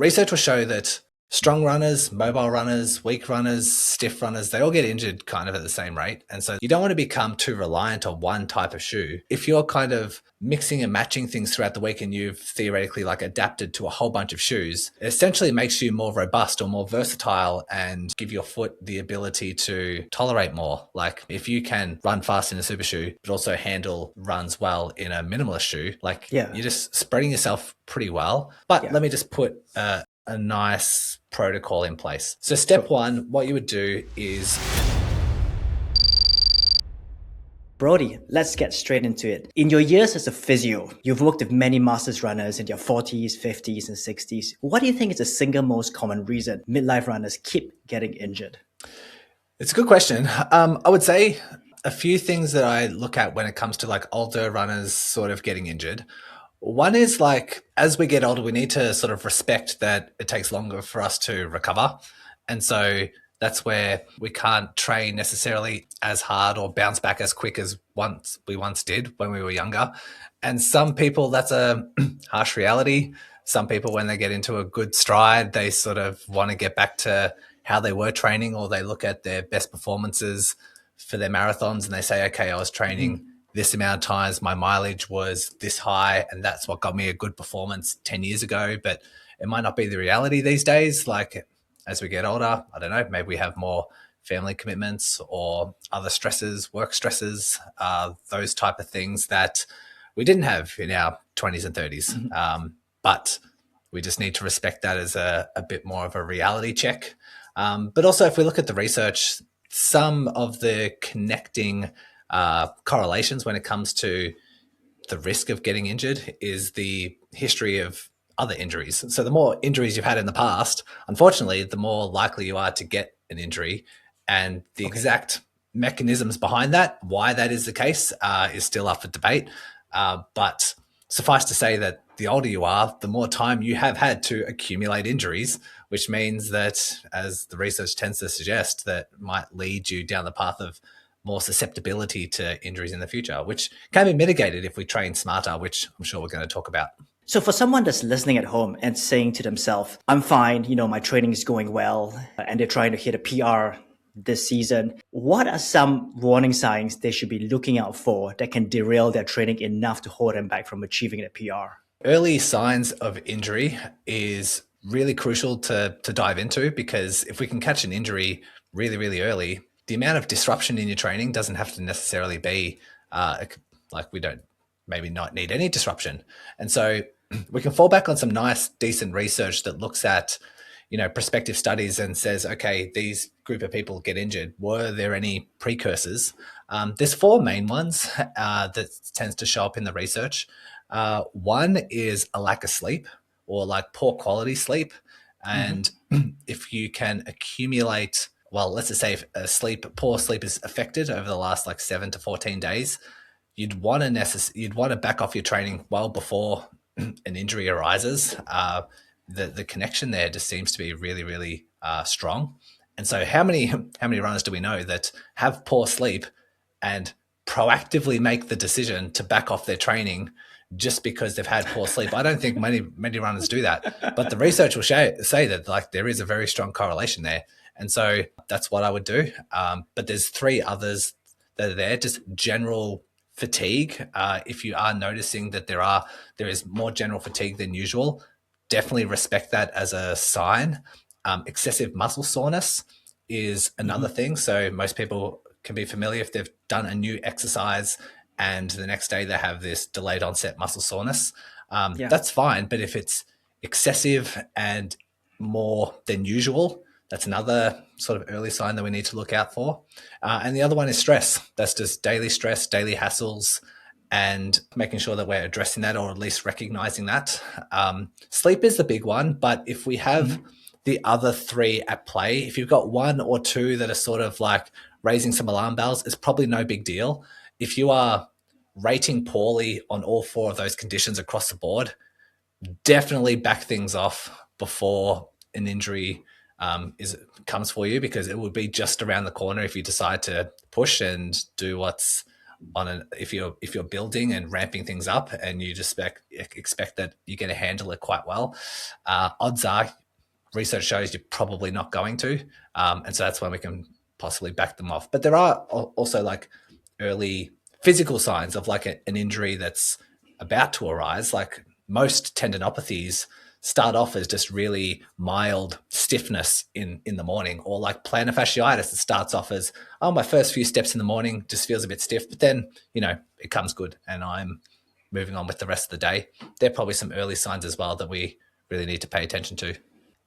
research will show that strong runners, mobile runners, weak runners, stiff runners, they all get injured kind of at the same rate. And so you don't want to become too reliant on one type of shoe. If you're kind of mixing and matching things throughout the week and you've theoretically like adapted to a whole bunch of shoes, it essentially makes you more robust or more versatile and give your foot the ability to tolerate more. Like if you can run fast in a super shoe, but also handle runs well in a minimalist shoe, like you're just spreading yourself pretty well. But let me just put a nice protocol in place. So step one, what you would do is... Brodie, let's get straight into it. In your years as a physio, you've worked with many masters runners in their 40s, 50s, and 60s. What do you think is the single most common reason midlife runners keep getting injured? It's a good question. I would say a few things that I look at when it comes to like older runners sort of getting injured. One is like, as we get older, we need to sort of respect that it takes longer for us to recover. And so that's where we can't train necessarily as hard or bounce back as quick as we once did when we were younger. And some people, that's a harsh reality. Some people, when they get into a good stride, they sort of want to get back to how they were training, or they look at their best performances for their marathons and they say, okay, I was training this amount of times, my mileage was this high, and that's what got me a good performance 10 years ago. But it might not be the reality these days. Like as we get older, I don't know, maybe we have more family commitments or other stresses, work stresses, those type of things that we didn't have in our 20s and 30s. But we just need to respect that as a bit more of a reality check. But also if we look at the research, some of the connecting correlations when it comes to the risk of getting injured is the history of other injuries. So the more injuries you've had in the past, unfortunately, the more likely you are to get an injury. And the exact mechanisms behind that, why that is the case, is still up for debate. But suffice to say that the older you are, the more time you have had to accumulate injuries, which means that, as the research tends to suggest, that might lead you down the path of more susceptibility to injuries in the future, which can be mitigated if we train smarter, which I'm sure we're going to talk about. So for someone that's listening at home and saying to themselves, I'm fine, my training is going well, and they're trying to hit a PR this season, what are some warning signs they should be looking out for that can derail their training enough to hold them back from achieving a PR? Early signs of injury is really crucial to dive into, because if we can catch an injury really, really early, the amount of disruption in your training doesn't have to necessarily be like we don't maybe not need any disruption. And so we can fall back on some nice, decent research that looks at, prospective studies and says, okay, these group of people get injured. Were there any precursors? There's four main ones that tends to show up in the research. One is a lack of sleep, or like poor quality sleep. And if you can accumulate, well, let's just say if poor sleep is affected over the last like 7 to 14 days, you'd want to back off your training well before an injury arises. The connection there just seems to be really, really strong. And so how many runners do we know that have poor sleep and proactively make the decision to back off their training just because they've had poor sleep? I don't think many runners do that, but the research will say that like there is a very strong correlation there. And so that's what I would do. But there's three others that are there. Just general fatigue. If you are noticing that there is more general fatigue than usual, definitely respect that as a sign. Excessive muscle soreness is another thing. So most people can be familiar if they've done a new exercise and the next day they have this delayed onset muscle soreness. That's fine. But if it's excessive and more than usual, that's another sort of early sign that we need to look out for. And the other one is stress. That's just daily stress, daily hassles, and making sure that we're addressing that, or at least recognizing that. Sleep is the big one, but if we have the other three at play, if you've got one or two that are sort of like raising some alarm bells, it's probably no big deal. If you are rating poorly on all four of those conditions across the board, definitely back things off before an injury comes for you, because it will be just around the corner if you decide to push and do what's if you're building and ramping things up and you just expect that you're going to handle it quite well, odds are research shows you're probably not going to, and so that's when we can possibly back them off. But there are also like early physical signs of like an injury that's about to arise. Like most tendinopathies start off as just really mild stiffness in the morning, or like plantar fasciitis. It starts off as, oh, my first few steps in the morning just feels a bit stiff, but then, it comes good and I'm moving on with the rest of the day. There are probably some early signs as well that we really need to pay attention to.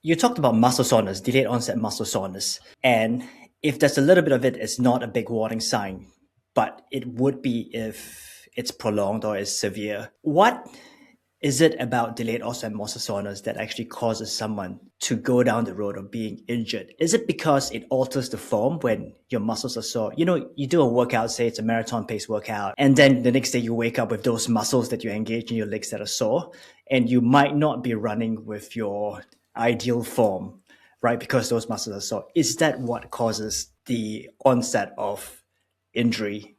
You talked about muscle soreness, delayed onset muscle soreness. And if there's a little bit of it, it's not a big warning sign, but it would be if it's prolonged or is severe. What is it about delayed onset muscle soreness that actually causes someone to go down the road of being injured? Is it because it alters the form when your muscles are sore? You do a workout, say it's a marathon pace workout, and then the next day you wake up with those muscles that you engage in your legs that are sore, and you might not be running with your ideal form, right? Because those muscles are sore. Is that what causes the onset of injury?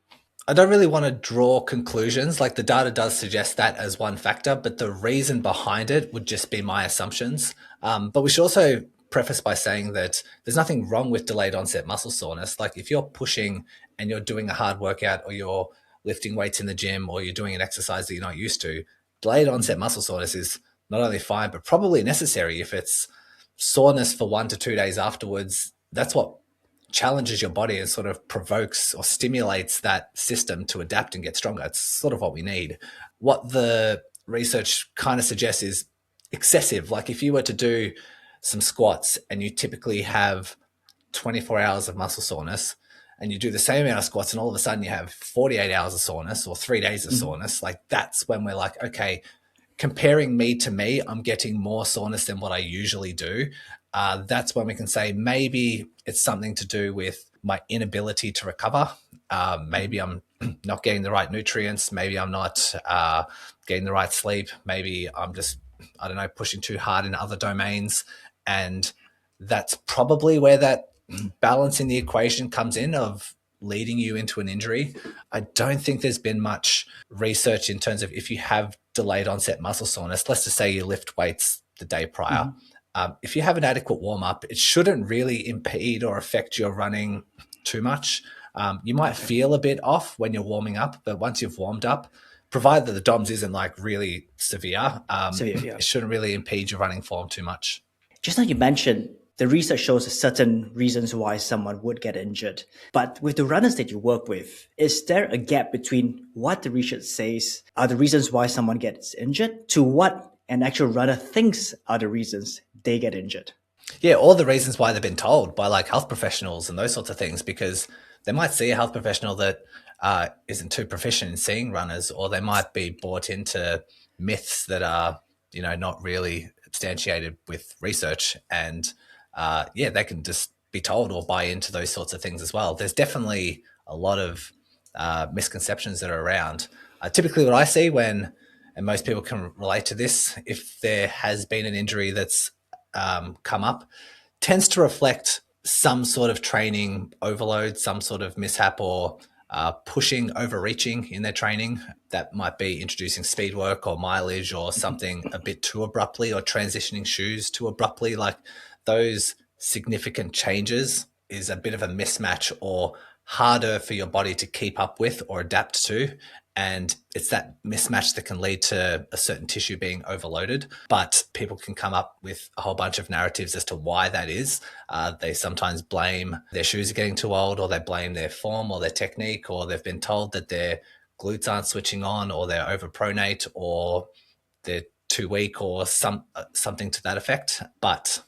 I don't really want to draw conclusions. Like the data does suggest that as one factor, but the reason behind it would just be my assumptions. But we should also preface by saying that there's nothing wrong with delayed onset muscle soreness. Like if you're pushing and you're doing a hard workout, or you're lifting weights in the gym, or you're doing an exercise that you're not used to, delayed onset muscle soreness is not only fine, but probably necessary. If it's soreness for 1 to 2 days afterwards, that's what challenges your body and sort of provokes or stimulates that system to adapt and get stronger. It's sort of what we need. What the research kind of suggests is excessive. Like if you were to do some squats and you typically have 24 hours of muscle soreness, and you do the same amount of squats and all of a sudden you have 48 hours of soreness or 3 days of soreness, like that's when we're like, okay, comparing me to me, I'm getting more soreness than what I usually do. That's when we can say maybe it's something to do with my inability to recover. Maybe I'm not getting the right nutrients. Maybe I'm not getting the right sleep. Maybe I'm just, I don't know, pushing too hard in other domains. And that's probably where that balance in the equation comes in of leading you into an injury. I don't think there's been much research in terms of if you have delayed onset muscle soreness, let's just say you lift weights the day prior. If you have an adequate warm up, it shouldn't really impede or affect your running too much. You might feel a bit off when you're warming up, but once you've warmed up, provided that the DOMS isn't like really severe, it shouldn't really impede your running form too much. Just like you mentioned, the research shows certain reasons why someone would get injured. But with the runners that you work with, is there a gap between what the research says are the reasons why someone gets injured to what an actual runner thinks are the reasons they get injured? Yeah, all the reasons why they've been told by like health professionals and those sorts of things, because they might see a health professional that isn't too proficient in seeing runners, or they might be bought into myths that are, not really substantiated with research. And they can just be told or buy into those sorts of things as well. There's definitely a lot of misconceptions that are around. Typically what I see when, and most people can relate to this, if there has been an injury that's come up, tends to reflect some sort of training overload, some sort of mishap, or pushing, overreaching in their training. That might be introducing speed work or mileage or something a bit too abruptly, or transitioning shoes too abruptly. Like those significant changes is a bit of a mismatch or harder for your body to keep up with or adapt to. And it's that mismatch that can lead to a certain tissue being overloaded. But people can come up with a whole bunch of narratives as to why that is. They sometimes blame their shoes are getting too old, or they blame their form or their technique, or they've been told that their glutes aren't switching on, or they're overpronate, or they're too weak, or something to that effect. But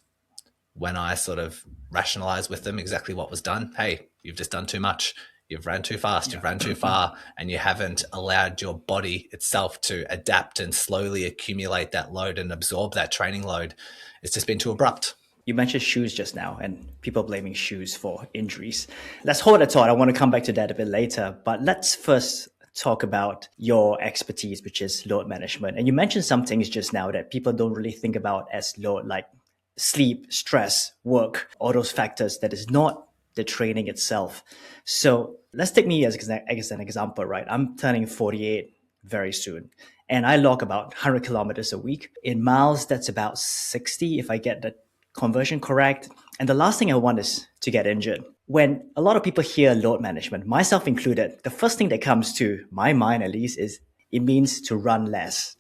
when I sort of rationalize with them exactly what was done, hey, you've just done too much. You've ran too fast, you've ran too far, and you haven't allowed your body itself to adapt and slowly accumulate that load and absorb that training load. It's just been too abrupt. You mentioned shoes just now, and people blaming shoes for injuries. Let's hold that thought. I want to come back to that a bit later, but let's first talk about your expertise, which is load management. And you mentioned some things just now that people don't really think about as load, like sleep, stress, work, all those factors that is not the training itself. So let's take me as an example, right? I'm turning 48 very soon, and I log about 100 kilometers a week. In miles, that's about 60 if I get the conversion correct. And the last thing I want is to get injured. When a lot of people hear load management, myself included, the first thing that comes to my mind at least is it means to run less.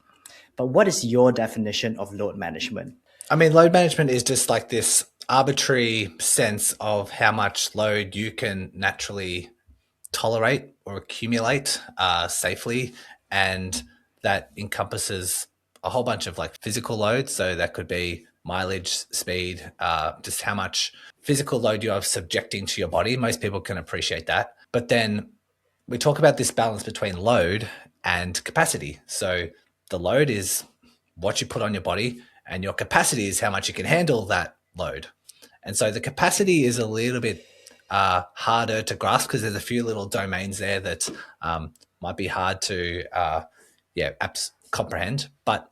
But what is your definition of load management? I mean, load management is just like this arbitrary sense of how much load you can naturally tolerate or accumulate safely. And that encompasses a whole bunch of like physical loads. So that could be mileage, speed, just how much physical load you are subjecting to your body. Most people can appreciate that. But then we talk about this balance between load and capacity. So the load is what you put on your body, and your capacity is how much you can handle that load. And so the capacity is a little bit harder to grasp because there's a few little domains there that might be hard to comprehend. But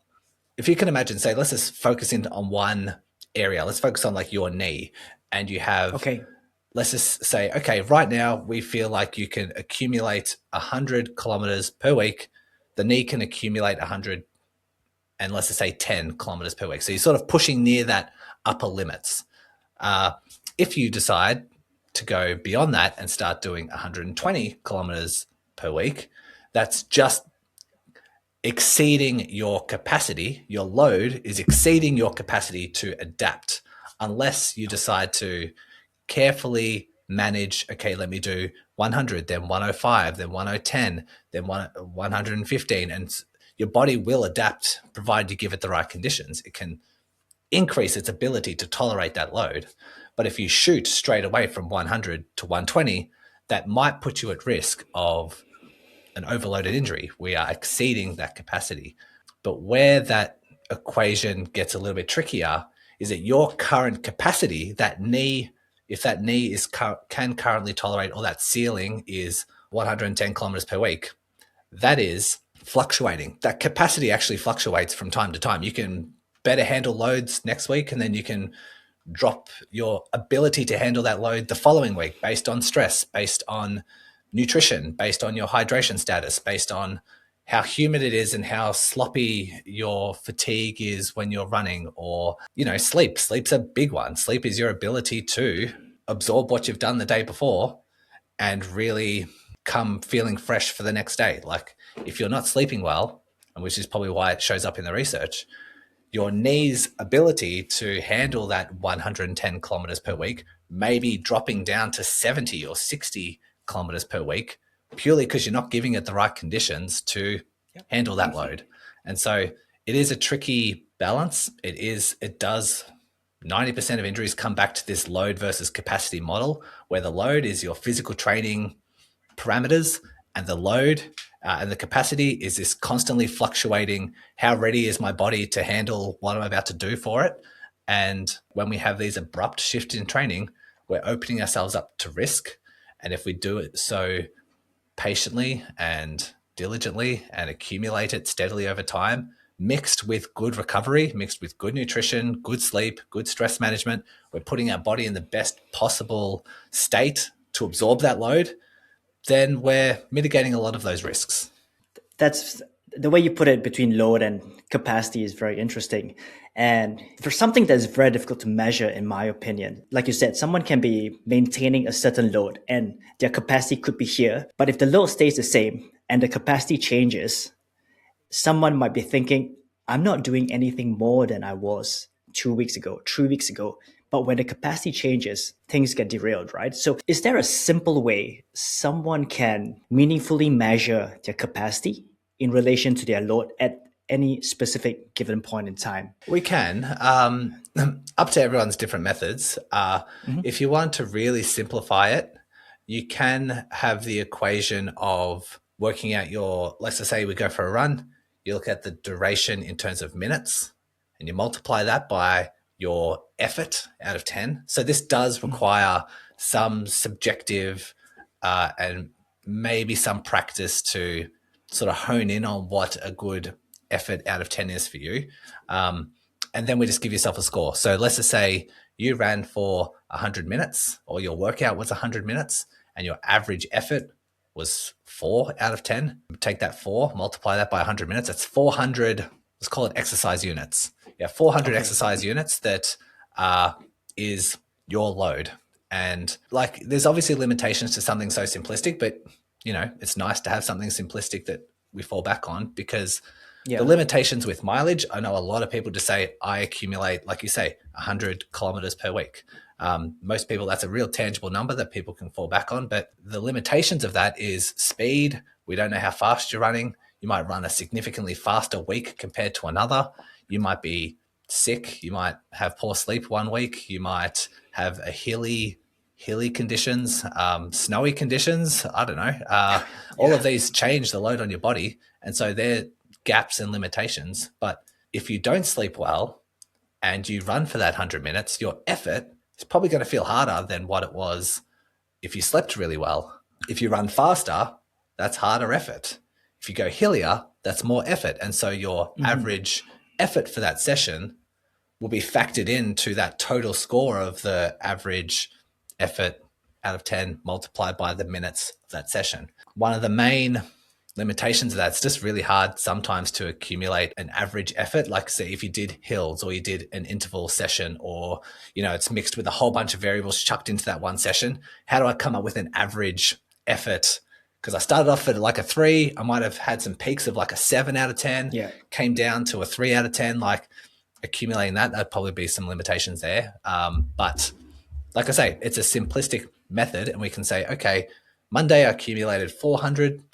if you can imagine, say, let's just focus in on one area. Let's focus on like your knee, and you have, Okay. let's just say, okay, right now we feel like you can accumulate 100 kilometers per week. The knee can accumulate 100 and let's just say 10 kilometers per week. So you're sort of pushing near that upper limits. If you decide to go beyond that and start doing 120 kilometers per week, that's just exceeding your capacity. Your load is exceeding your capacity to adapt, unless you decide to carefully manage, okay, let me do 100, then 105, then 110, then 115. And your body will adapt provided you give it the right conditions. It can increase its ability to tolerate that load. But if you shoot straight away from 100 to 120, that might put you at risk of an overloaded injury. We are exceeding that capacity. But where that equation gets a little bit trickier is that your current capacity, that knee, if that knee is can currently tolerate, or that ceiling is 110 kilometers per week, that is fluctuating. That capacity actually fluctuates from time to time. You can better handle loads next week, and then you can drop your ability to handle that load the following week based on stress, based on nutrition, based on your hydration status, based on how humid it is and how sloppy your fatigue is when you're running, or, sleep. Sleep's a big one. Sleep is your ability to absorb what you've done the day before and really come feeling fresh for the next day. Like if you're not sleeping well, and which is probably why it shows up in the research, your knee's ability to handle that 110 kilometers per week may be dropping down to 70 or 60 kilometers per week, purely because you're not giving it the right conditions to handle that load. And so it is a tricky balance. It does 90% of injuries come back to this load versus capacity model, where the load is your physical training parameters, and the load and the capacity is this constantly fluctuating, how ready is my body to handle what I'm about to do for it. And when we have these abrupt shifts in training, we're opening ourselves up to risk. And if we do it so patiently and diligently and accumulate it steadily over time, mixed with good recovery, mixed with good nutrition, good sleep, good stress management, we're putting our body in the best possible state to absorb that load, then we're mitigating a lot of those risks. That's the way you put it, between load and capacity, is very interesting. And for something that's very difficult to measure, in my opinion, like you said, someone can be maintaining a certain load and their capacity could be here. But if the load stays the same and the capacity changes, someone might be thinking, I'm not doing anything more than I was 2 weeks ago, 3 weeks ago. But when the capacity changes, things get derailed, right? So is there a simple way someone can meaningfully measure their capacity in relation to their load at any specific given point in time? We can, up to everyone's different methods. If you want to really simplify it, you can have the equation of working out let's just say we go for a run, you look at the duration in terms of minutes, and you multiply that by your effort out of 10. So this does require some subjective and maybe some practice to sort of hone in on what a good effort out of 10 is for you. and then we just give yourself a score. So let's just say you ran for 100 minutes, or your workout was 100 minutes, and your average effort was 4 out of 10. Take that 4, multiply that by 100 minutes. That's 400, let's call it exercise units. Yeah, 400 exercise units that is your load. And like, there's obviously limitations to something so simplistic, but it's nice to have something simplistic that we fall back on, because the limitations with mileage, I know a lot of people just say, I accumulate, like you say, 100 kilometers per week. Most people, that's a real tangible number that people can fall back on. But the limitations of that is speed. We don't know how fast you're running. You might run a significantly faster week compared to another. You might be sick. You might have poor sleep one week. You might have a hilly conditions, snowy conditions. I don't know. All of these change the load on your body. And so they're gaps and limitations. But if you don't sleep well and you run for that 100 minutes, your effort is probably going to feel harder than what it was if you slept really well. If you run faster, that's harder effort. If you go hillier, that's more effort. And so your average effort for that session will be factored into that total score of the average effort out of 10 multiplied by the minutes of that session. One of the main limitations of that, it's just really hard sometimes to accumulate an average effort. Like, say, if you did hills or you did an interval session, or it's mixed with a whole bunch of variables chucked into that one session, how do I come up with an average effort? Because I started off at like a 3, I might have had some peaks of like a 7 out of 10, came down to a 3 out of 10. Like, accumulating that'd probably be some limitations there. But like I say, it's a simplistic method, and we can say, okay, Monday I accumulated 400,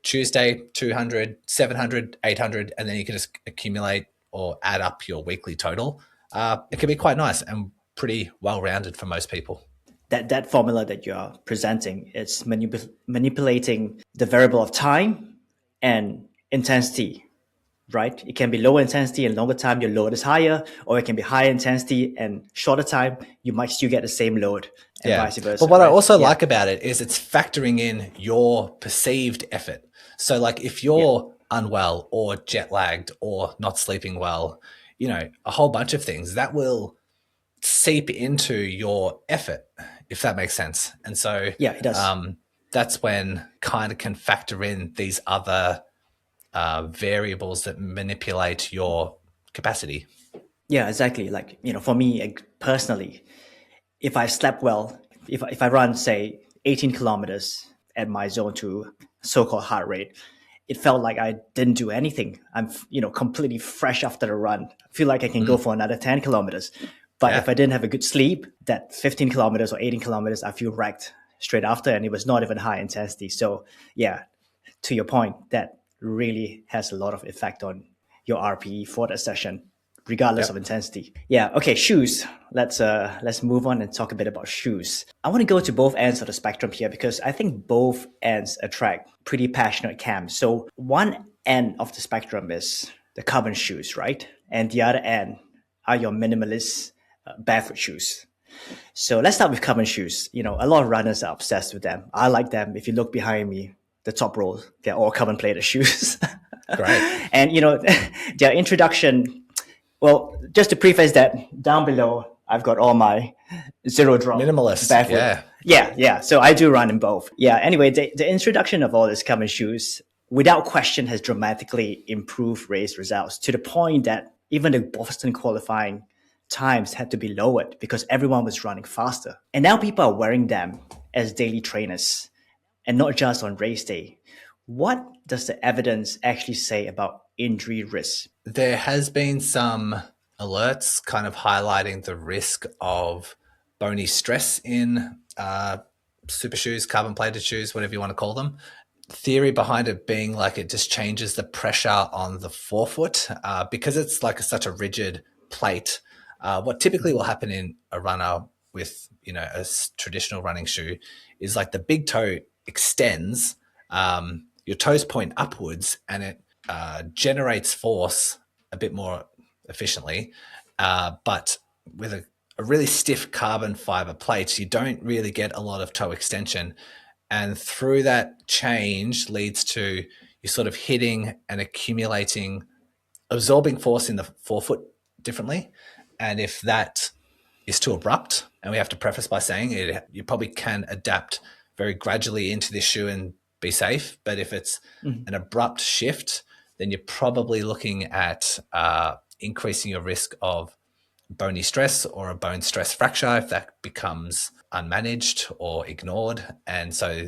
Tuesday 200, 700, 800, and then you can just accumulate or add up your weekly total. It can be quite nice and pretty well-rounded for most people. That formula that you're presenting, it's manipulating the variable of time and intensity, right? It can be lower intensity and longer time, your load is higher, or it can be higher intensity and shorter time, you might still get the same load, and vice versa. But what I also like about it is it's factoring in your perceived effort. So like, if you're unwell or jet lagged or not sleeping well, a whole bunch of things that will seep into your effort, if that makes sense. And so it does. That's when kind of can factor in these other variables that manipulate your capacity. Yeah, exactly. Like, for me personally, if I slept well, if I run, say, 18 kilometers at my zone 2 so-called heart rate, it felt like I didn't do anything. I'm, completely fresh after the run. I feel like I can go for another 10 kilometers. But if I didn't have a good sleep, that 15 kilometers or 18 kilometers, I feel wrecked straight after, and it was not even high intensity. So to your point, that really has a lot of effect on your RPE for that session, regardless of intensity. Yeah. Okay. Shoes. Let's move on and talk a bit about shoes. I want to go to both ends of the spectrum here, because I think both ends attract pretty passionate camps. So one end of the spectrum is the carbon shoes, right? And the other end are your minimalist barefoot shoes. So let's start with carbon shoes. A lot of runners are obsessed with them. I like them. If you look behind me, the top row, they're all carbon plated shoes. Great. And, their introduction, well, just to preface that, down below, I've got all my zero drop minimalist barefoot. Yeah. So I do run in both. Yeah. Anyway, the introduction of all these carbon shoes, without question, has dramatically improved race results, to the point that even the Boston qualifying times had to be lowered because everyone was running faster. And now people are wearing them as daily trainers, and not just on race day. What does the evidence actually say about injury risk? There has been some alerts kind of highlighting the risk of bony stress in super shoes, carbon plated shoes, whatever you want to call them. Theory behind it being like it just changes the pressure on the forefoot because it's like such a rigid plate. What typically will happen in a runner with a traditional running shoe is like the big toe extends, your toes point upwards, and it generates force a bit more efficiently. But with a really stiff carbon fiber plate, you don't really get a lot of toe extension. And through that change leads to you sort of hitting and accumulating, absorbing force in the forefoot differently. And if that is too abrupt, and we have to preface by saying you probably can adapt very gradually into this shoe and be safe. But if it's an abrupt shift, then you're probably looking at increasing your risk of bony stress or a bone stress fracture if that becomes unmanaged or ignored. And so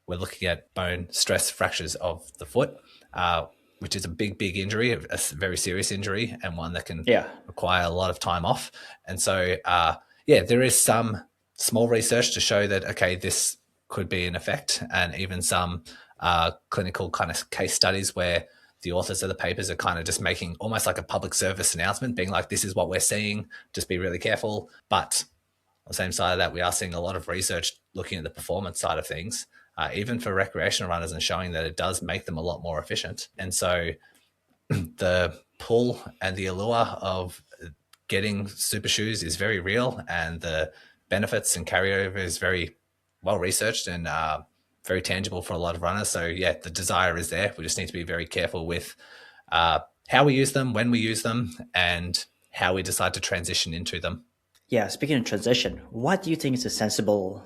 we're looking at bone stress fractures of the foot, which is a big injury, a very serious injury, and one that can require a lot of time off. And so, there is some small research to show that, okay, this could be an effect, and even some clinical kind of case studies where the authors of the papers are kind of just making almost like a public service announcement, being like, this is what we're seeing, just be really careful. But on the same side of that, we are seeing a lot of research looking at the performance side of things, even for recreational runners, and showing that it does make them a lot more efficient. And so the pull and the allure of getting super shoes is very real, and the benefits and carryover is very well researched and very tangible for a lot of runners. So the desire is there. We just need to be very careful with how we use them, when we use them, and how we decide to transition into them. Yeah, speaking of transition, what do you think is a sensible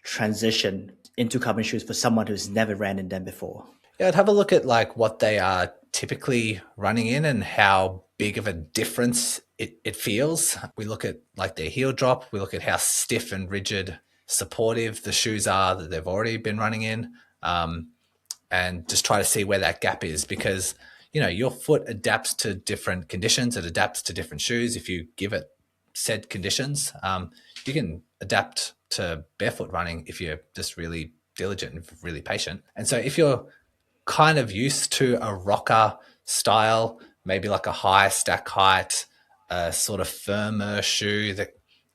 transition into carbon shoes for someone who's never ran in them before? Yeah, I'd have a look at like what they are typically running in and how big of a difference it feels. We look at like their heel drop. We look at how stiff and rigid, supportive the shoes are that they've already been running in, and just try to see where that gap is, because your foot adapts to different conditions. It adapts to different shoes. If you give it said conditions, you can adapt to barefoot running if you're just really diligent and really patient. And so if you're kind of used to a rocker style, maybe like a high stack height, a sort of firmer shoe that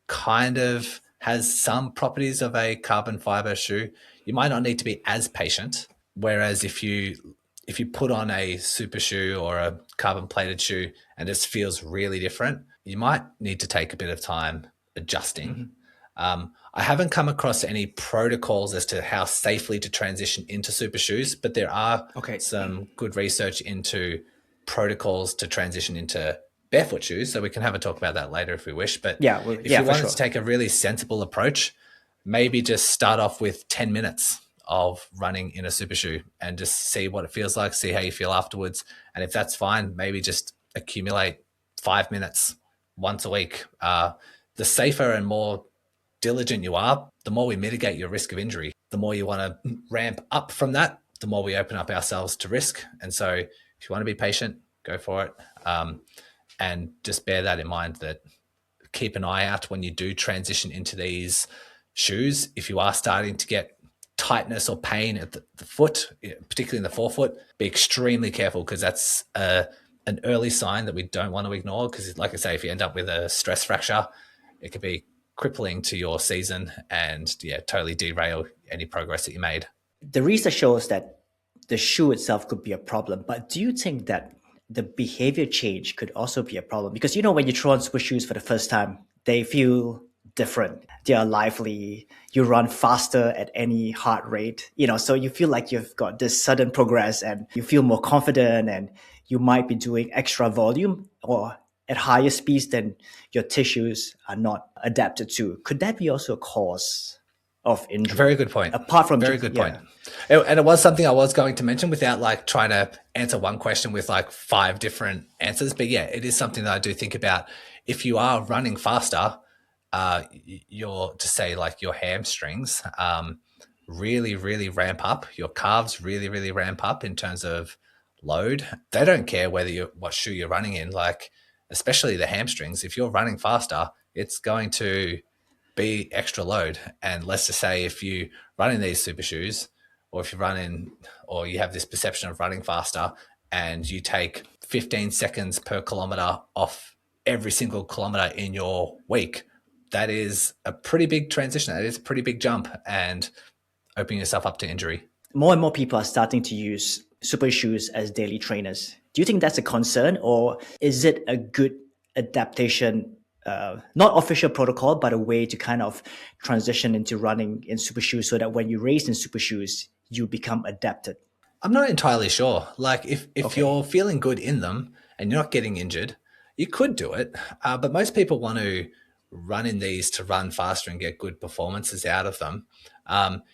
kind of has some properties of a carbon fiber shoe, you might not need to be as patient. Whereas if you put on a super shoe or a carbon plated shoe and it feels really different, you might need to take a bit of time adjusting. I haven't come across any protocols as to how safely to transition into super shoes, but there are some good research into protocols to transition into barefoot shoes. So we can have a talk about that later if we wish. But if you wanted to take a really sensible approach, maybe just start off with 10 minutes of running in a super shoe and just see what it feels like, see how you feel afterwards. And if that's fine, maybe just accumulate 5 minutes once a week. The safer and more diligent you are, the more we mitigate your risk of injury. The more you want to ramp up from that, the more we open up ourselves to risk. And so if you want to be patient, go for it. And just bear that in mind, that keep an eye out when you do transition into these shoes. If you are starting to get tightness or pain at the foot, particularly in the forefoot, be extremely careful, because that's an early sign that we don't want to ignore. Because like I say, if you end up with a stress fracture, it could be crippling to your season and totally derail any progress that you made. The research shows that the shoe itself could be a problem, but do you think that the behavior change could also be a problem? Because when you try on super shoes for the first time, they feel different. They are lively. You run faster at any heart rate, so you feel like you've got this sudden progress and you feel more confident, and you might be doing extra volume or at higher speeds than your tissues are not adapted to. Could that be also a cause of injury? Very good point. Apart from very good point. And it was something I was going to mention without like trying to answer one question with like 5 different answers. But it is something that I do think about. If you are running faster, your hamstrings really, really ramp up. Your calves really, really ramp up in terms of load. They don't care what shoe you're running in, like especially the hamstrings. If you're running faster, it's going to be extra load. And let's just say if you run in these super shoes, or if you run in, or you have this perception of running faster, and you take 15 seconds per kilometer off every single kilometer in your week, that is a pretty big transition. That is a pretty big jump, and opening yourself up to injury. More and more people are starting to use super shoes as daily trainers. Do you think that's a concern, or is it a good adaptation, not official protocol, but a way to kind of transition into running in super shoes so that when you race in super shoes, you become adapted? I'm not entirely sure. Like if you're feeling good in them and you're not getting injured, You could do it, but most people want to run in these to run faster and get good performances out of them.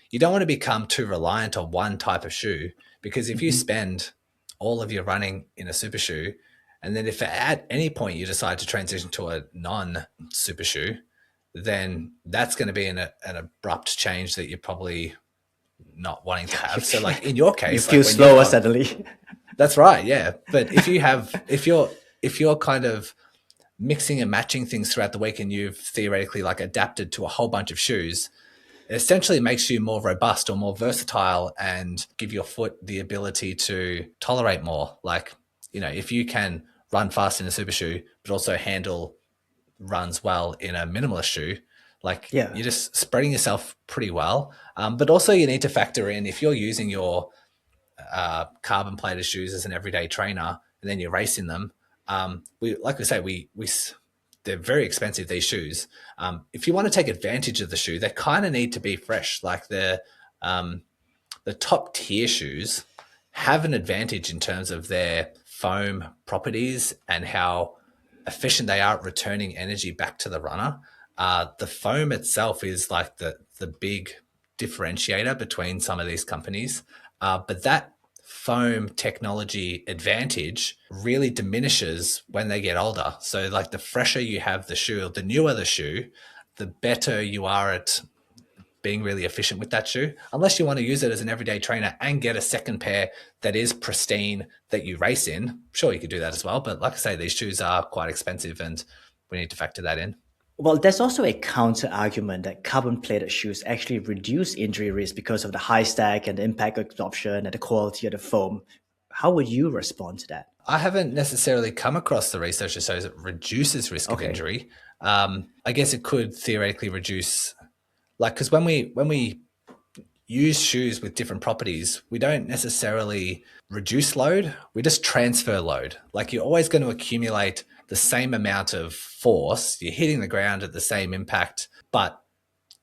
You don't want to become too reliant on one type of shoe, because if you Mhm. spend all of your running in a super shoe, and then if at any point you decide to transition to a non-super shoe, then that's going to be an abrupt change that you're probably not wanting to have. So like in your You case, feel like when you've slower got, suddenly. that's right, yeah. But if you're kind of mixing and matching things throughout the week and you've theoretically like adapted to a whole bunch of shoes, it essentially makes you more robust or more versatile and give your foot the ability to tolerate more. Like, if you can run fast in a super shoe, but also handle runs well in a minimalist shoe, like Yeah. you're just spreading yourself pretty well. But also you need to factor in, if you're using your carbon plated shoes as an everyday trainer and then you're racing them, we they're very expensive, these shoes. If you want to take advantage of the shoe, they kind of need to be fresh. Like the top tier shoes have an advantage in terms of their foam properties and how efficient they are at returning energy back to the runner. The foam itself is like the big differentiator between some of these companies, but that foam technology advantage really diminishes when they get older. So like the fresher you have the shoe, the newer the shoe, the better you are at being really efficient with that shoe, unless you want to use it as an everyday trainer and get a second pair that is pristine that you race in. Sure, you could do that as well. But like I say, these shoes are quite expensive and we need to factor that in. Well, there's also a counter argument that carbon plated shoes actually reduce injury risk because of the high stack and the impact absorption and the quality of the foam. How would you respond to that? I haven't necessarily come across the research that shows it reduces risk of Okay. injury. I guess it could theoretically reduce, like, because when we use shoes with different properties, we don't necessarily reduce load, we just transfer load. Like you're always going to accumulate the same amount of force, you're hitting the ground at the same impact, but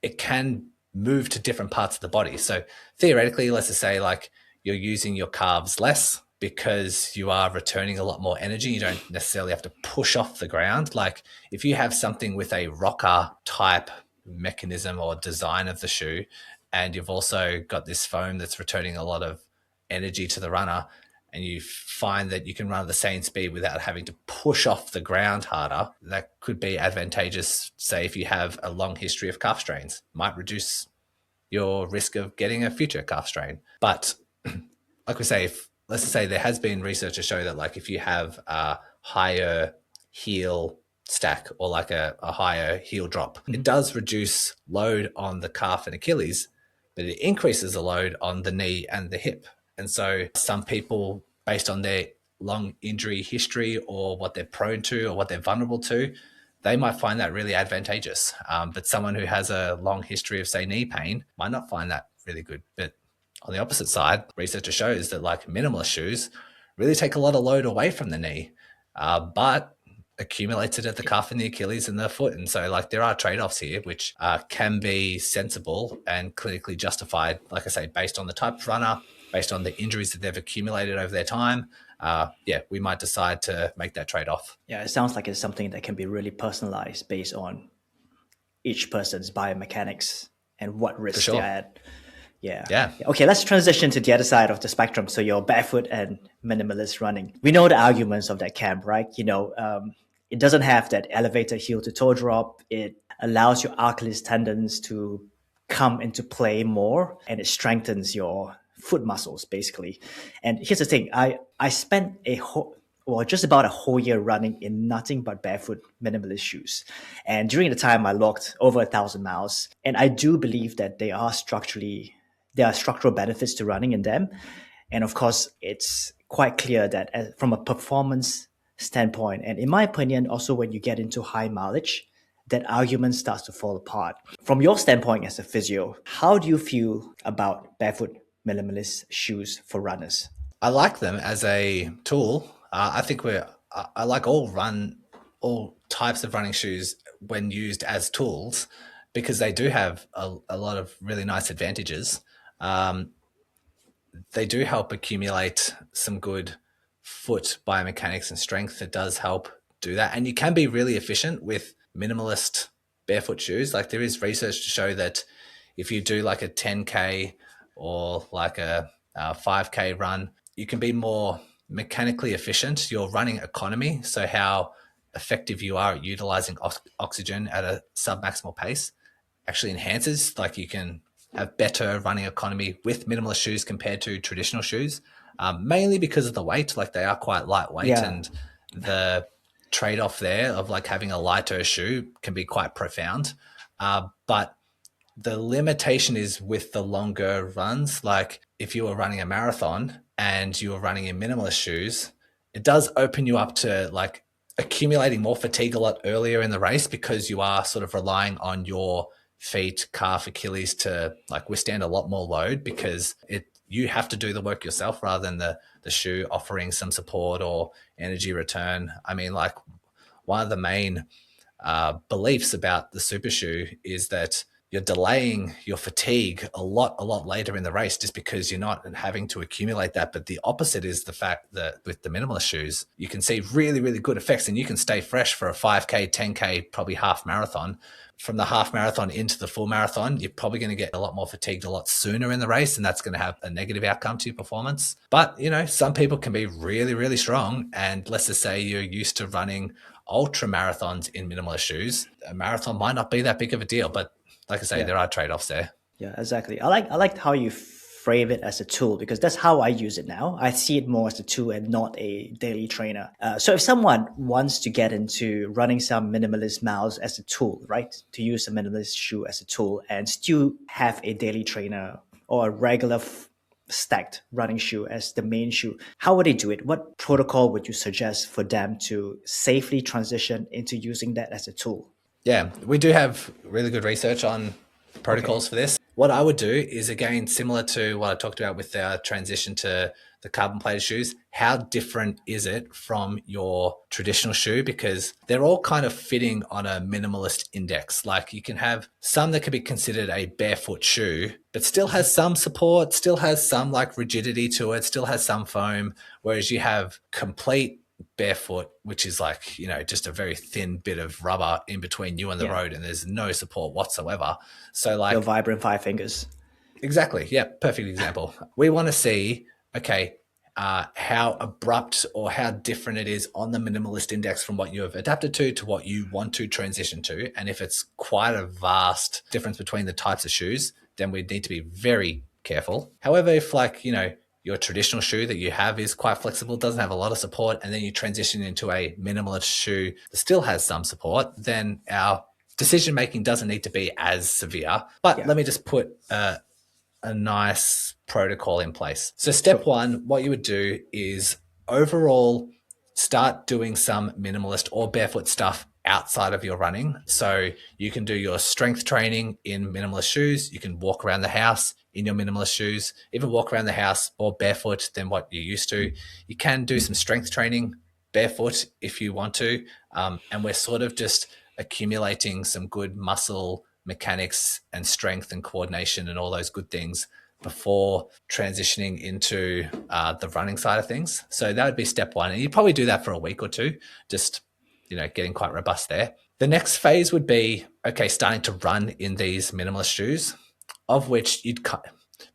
it can move to different parts of the body. So theoretically, let's just say like you're using your calves less because you are returning a lot more energy. You don't necessarily have to push off the ground. Like if you have something with a rocker type mechanism or design of the shoe, and you've also got this foam that's returning a lot of energy to the runner, and you find that you can run at the same speed without having to push off the ground harder, that could be advantageous. Say if you have a long history of calf strains, might reduce your risk of getting a future calf strain. But like we say, let's say there has been research to show that like if you have a higher heel stack or like a higher heel drop, it does reduce load on the calf and Achilles, but it increases the load on the knee and the hip. And so some people, based on their long injury history or what they're prone to or what they're vulnerable to, they might find that really advantageous. But someone who has a long history of, say, knee pain might not find that really good. But on the opposite side, research shows that like minimalist shoes really take a lot of load away from the knee, but accumulates it at the calf and the Achilles and the foot. And so like there are trade-offs here, which can be sensible and clinically justified, like I say, based on the type of runner, based on the injuries that they've accumulated over their time. We might decide to make that trade-off. Yeah, it sounds like it's something that can be really personalized based on each person's biomechanics and what For risks they're sure. at. Yeah. Yeah. Okay, let's transition to the other side of the spectrum. So you're barefoot and minimalist running. We know the arguments of that camp, right? It doesn't have that elevated heel to toe drop. It allows your Achilles tendons to come into play more, and it strengthens your foot muscles basically. And here's the thing: I spent just about a whole year running in nothing but barefoot minimalist shoes. And during the time I logged over 1,000 miles. And I do believe that there are structural benefits to running in them. And of course, it's quite clear that from a performance standpoint, and in my opinion, also when you get into high mileage, that argument starts to fall apart. From your standpoint as a physio, how do you feel about barefoot minimalist shoes for runners? I like them as a tool. I think I like all types of running shoes when used as tools, because they do have a lot of really nice advantages. Um, they do help accumulate some good foot biomechanics and strength. It does help do that. And you can be really efficient with minimalist barefoot shoes. Like there is research to show that if you do like a 10K or like a 5K run, you can be more mechanically efficient. You're running economy. So how effective you are at utilizing oxygen at a submaximal pace actually enhances. Like you can have better running economy with minimalist shoes compared to traditional shoes, mainly because of the weight. Like they are quite lightweight, and the trade-off there of like having a lighter shoe can be quite profound. But the limitation is with the longer runs. Like if you were running a marathon and you were running in minimalist shoes, it does open you up to like accumulating more fatigue a lot earlier in the race, because you are sort of relying on your feet, calf, Achilles to like withstand a lot more load, because you have to do the work yourself rather than the shoe offering some support or energy return. I mean, like one of the main beliefs about the super shoe is that you're delaying your fatigue a lot later in the race just because you're not having to accumulate that. But the opposite is the fact that with the minimalist shoes, you can see really, really good effects, and you can stay fresh for a 5K, 10K, probably half marathon. From the half marathon into the full marathon, you're probably going to get a lot more fatigued a lot sooner in the race, and that's going to have a negative outcome to your performance. But, you know, some people can be really, really strong. And let's just say you're used to running ultra marathons in minimalist shoes. A marathon might not be that big of a deal, but like I say, there are trade-offs there. Yeah, exactly. I like how you frame it as a tool, because that's how I use it now. I see it more as a tool and not a daily trainer. So if someone wants to get into running some minimalist miles as a tool, right, to use a minimalist shoe as a tool and still have a daily trainer or a regular stacked running shoe as the main shoe, how would they do it? What protocol would you suggest for them to safely transition into using that as a tool? Yeah, we do have really good research on protocols for this. What I would do is, again, similar to what I talked about with our transition to the carbon plated shoes, how different is it from your traditional shoe? Because they're all kind of fitting on a minimalist index. Like you can have some that could be considered a barefoot shoe, but still has some support, still has some like rigidity to it, still has some foam, whereas you have complete barefoot, which is like, you know, just a very thin bit of rubber in between you and the road, and there's no support whatsoever. So like your vibrant five fingers. Exactly. Yeah. Perfect example. We want to see, okay, how abrupt or how different it is on the minimalist index from what you have adapted to what you want to transition to. And if it's quite a vast difference between the types of shoes, then we need to be very careful. However, if like, you know, your traditional shoe that you have is quite flexible, doesn't have a lot of support, and then you transition into a minimalist shoe that still has some support, then our decision making doesn't need to be as severe. But let me just put a nice protocol in place. So step one, what you would do is overall start doing some minimalist or barefoot stuff outside of your running. So you can do your strength training in minimalist shoes. You can walk around the house in your minimalist shoes, even walk around the house more barefoot than what you're used to. You can do some strength training barefoot if you want to. And we're sort of just accumulating some good muscle mechanics and strength and coordination and all those good things before transitioning into the running side of things. So that would be step one. And you probably do that for a week or two, just, you know, getting quite robust there. The next phase would be, okay, starting to run in these minimalist shoes, of which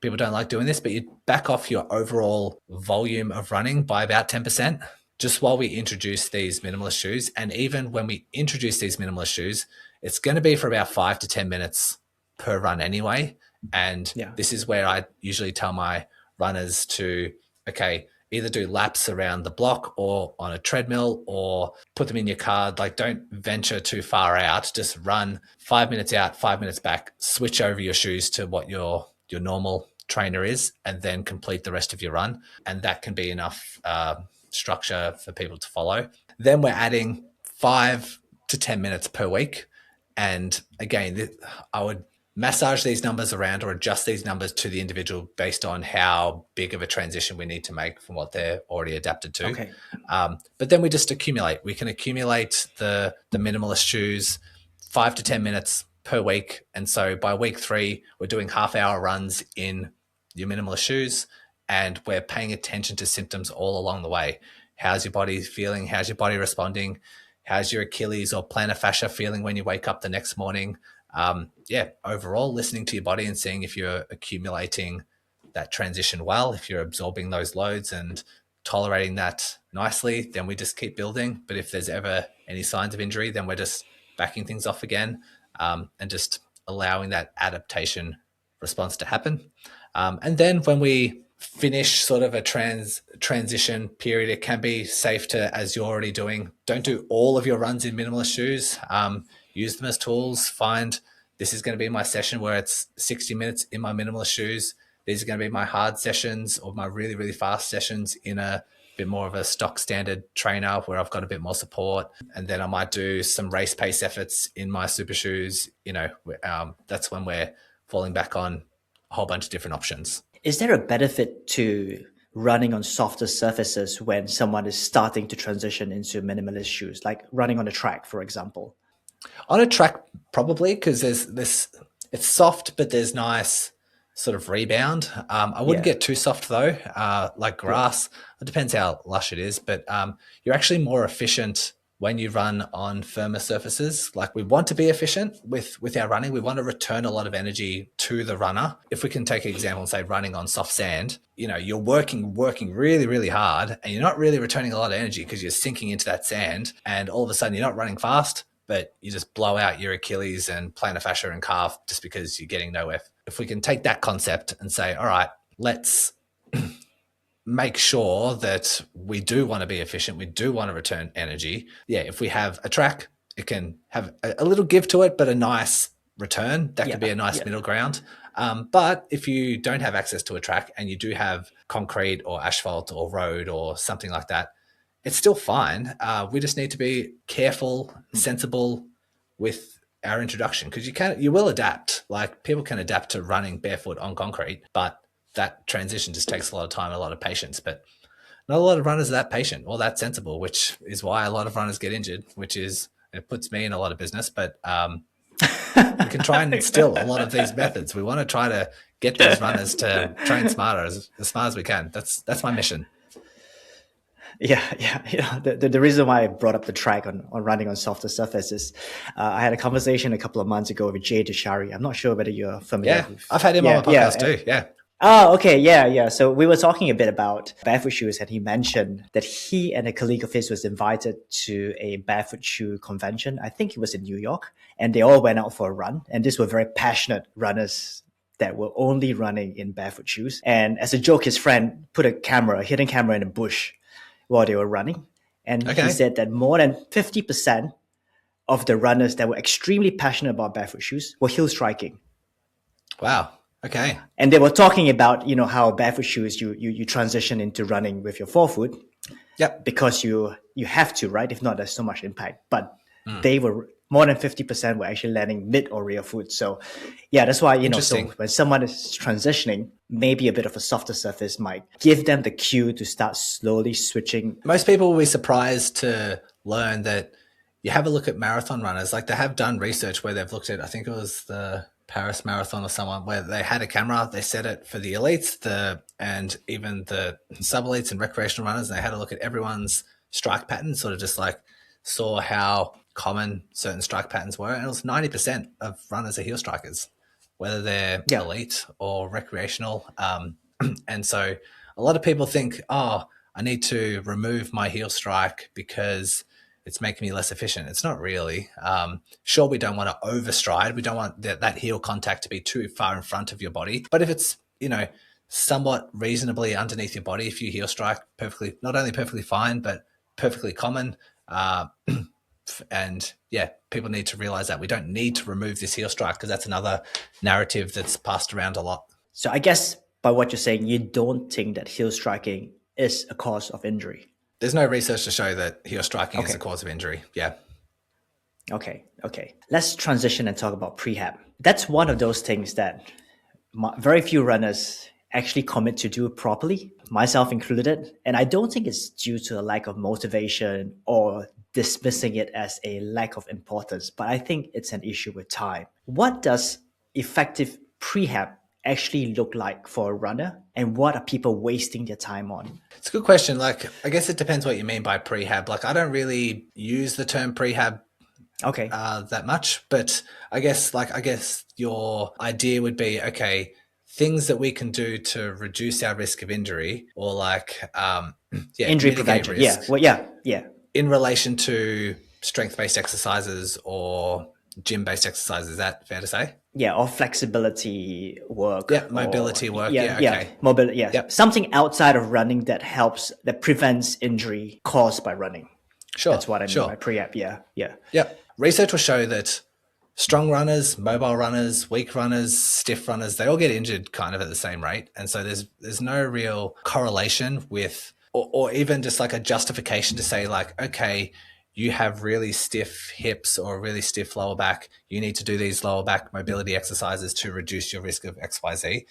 people don't like doing this, but you'd back off your overall volume of running by about 10%. Just while we introduce these minimalist shoes. And even when we introduce these minimalist shoes, it's going to be for about 5 to 10 minutes per run anyway. And this is where I usually tell my runners to, okay, either do laps around the block or on a treadmill or put them in your car. Like don't venture too far out. Just run 5 minutes out, 5 minutes back, switch over your shoes to what your normal trainer is, and then complete the rest of your run. And that can be enough structure for people to follow. Then we're adding 5 to 10 minutes per week. And again, I would massage these numbers around or adjust these numbers to the individual based on how big of a transition we need to make from what they're already adapted to. Okay. But then we just accumulate. We can accumulate the minimalist shoes 5 to 10 minutes per week. And so by week 3, we're doing half-hour runs in your minimalist shoes, and we're paying attention to symptoms all along the way. How's your body feeling? How's your body responding? how's your Achilles or plantar fascia feeling when you wake up the next morning? Overall, listening to your body and seeing if you're accumulating that transition well, if you're absorbing those loads and tolerating that nicely, then we just keep building. But if there's ever any signs of injury, then we're just backing things off again, and just allowing that adaptation response to happen. And then when we finish sort of a transition period, it can be safe to, as you're already doing, don't do all of your runs in minimalist shoes. Use them as tools. Find this is going to be my session where it's 60 minutes in my minimalist shoes. These are going to be my hard sessions or my really, really fast sessions in a bit more of a stock standard trainer where I've got a bit more support. And then I might do some race pace efforts in my super shoes. That's when we're falling back on a whole bunch of different options. Is there a benefit to running on softer surfaces when someone is starting to transition into minimalist shoes, like running on a track, for example? On a track, probably, because there's this, it's soft, but there's nice sort of rebound. I wouldn't get too soft though, like grass. It depends how lush it is, but you're actually more efficient when you run on firmer surfaces. Like, we want to be efficient with our running. We want to return a lot of energy to the runner. If we can take an example and say running on soft sand, you're working really, really hard and you're not really returning a lot of energy because you're sinking into that sand, and all of a sudden you're not running fast, but you just blow out your Achilles and plantar fascia and calf just because you're getting nowhere. If we can take that concept and say, all right, let's make sure that we do want to be efficient, we do want to return energy. Yeah, if we have a track, it can have a little give to it, but a nice return. That could be a nice middle ground. But if you don't have access to a track and you do have concrete or asphalt or road or something like that, it's still fine. We just need to be careful, sensible with our introduction, because you will adapt. Like, people can adapt to running barefoot on concrete, but that transition just takes a lot of time and a lot of patience. But not a lot of runners are that patient or that sensible, which is why a lot of runners get injured, it puts me in a lot of business. But we can try and instill a lot of these methods. We want to try to get those runners to train smarter, as smart as we can. That's my mission. Yeah. The reason why I brought up the track on running on softer surfaces, I had a conversation a couple of months ago with Jay Deshari. I'm not sure whether you're familiar with. I've had him on my podcast too. Yeah. Oh, okay. Yeah. So we were talking a bit about barefoot shoes, and he mentioned that he and a colleague of his was invited to a barefoot shoe convention. I think it was in New York, and they all went out for a run. And these were very passionate runners that were only running in barefoot shoes. And as a joke, his friend put a hidden camera in a bush while they were running. And he said that more than 50% of the runners that were extremely passionate about barefoot shoes were heel striking. Wow. Okay. And they were talking about, how barefoot shoes, you transition into running with your forefoot. Yep. Because you have to, right? If not, there's so much impact. But they were more than 50% were actually landing mid or rear foot. So yeah, that's why, so when someone is transitioning, maybe a bit of a softer surface might give them the cue to start slowly switching. Most people will be surprised to learn that you have a look at marathon runners. Like, they have done research where they've looked at, I think it was the Paris Marathon or someone, where they had a camera, they set it for the elites, and even the sub-elites and recreational runners, and they had a look at everyone's strike pattern, sort of just like saw how common certain strike patterns were. And it was 90% of runners are heel strikers, whether they're elite or recreational. And so a lot of people think, I need to remove my heel strike because it's making me less efficient. It's not really. Sure, we don't want to overstride. We don't want that heel contact to be too far in front of your body. But if it's, somewhat reasonably underneath your body, if you heel strike not only perfectly fine, but perfectly common. And yeah, people need to realize that we don't need to remove this heel strike, because that's another narrative that's passed around a lot. So I guess by what you're saying, you don't think that heel striking is a cause of injury. There's no research to show that heel striking is a cause of injury. Yeah. Okay. Let's transition and talk about prehab. That's one of those things that very few runners actually commit to do properly, myself included. And I don't think it's due to a lack of motivation or dismissing it as a lack of importance, but I think it's an issue with time. What does effective prehab actually look like for a runner, and what are people wasting their time on? It's a good question. Like, I guess it depends what you mean by prehab. Like, I don't really use the term prehab Okay. that much, but I guess your idea would be, okay, things that we can do to reduce our risk of injury, or like, Injury mitigate prevention. Yeah. risk Well, yeah. in relation to strength-based exercises or gym-based exercises. Is that fair to say? Yeah, or flexibility work, Yeah, or mobility work. Yeah, okay. mobility. Yeah, Yep, something outside of running that helps, that prevents injury caused by running. That's sure, what I mean by sure. prehab. Yeah. Yep. Research will show that strong runners, mobile runners, weak runners, stiff runners, they all get injured kind of at the same rate. And so there's no real correlation with, or even just like a justification to say like, okay, you have really stiff hips or really stiff lower back, you need to do these lower back mobility exercises to reduce your risk of XYZ.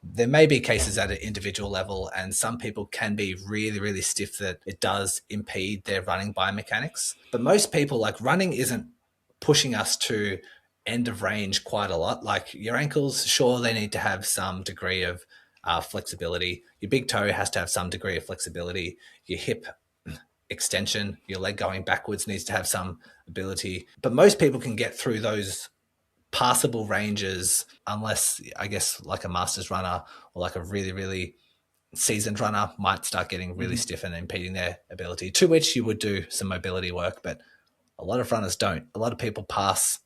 There may be cases at an individual level, and some people can be really, really stiff that it does impede their running biomechanics. But most people, like, running isn't pushing us to end of range quite a lot. Like your ankles, sure, they need to have some degree of flexibility. Your big toe has to have some degree of flexibility. Your hip extension, your leg going backwards needs to have some ability. But most people can get through those passable ranges, unless, I guess, like a masters runner or like a really, really seasoned runner might start getting really stiff and impeding their ability, to which you would do some mobility work. But a lot of runners don't. A lot of people pass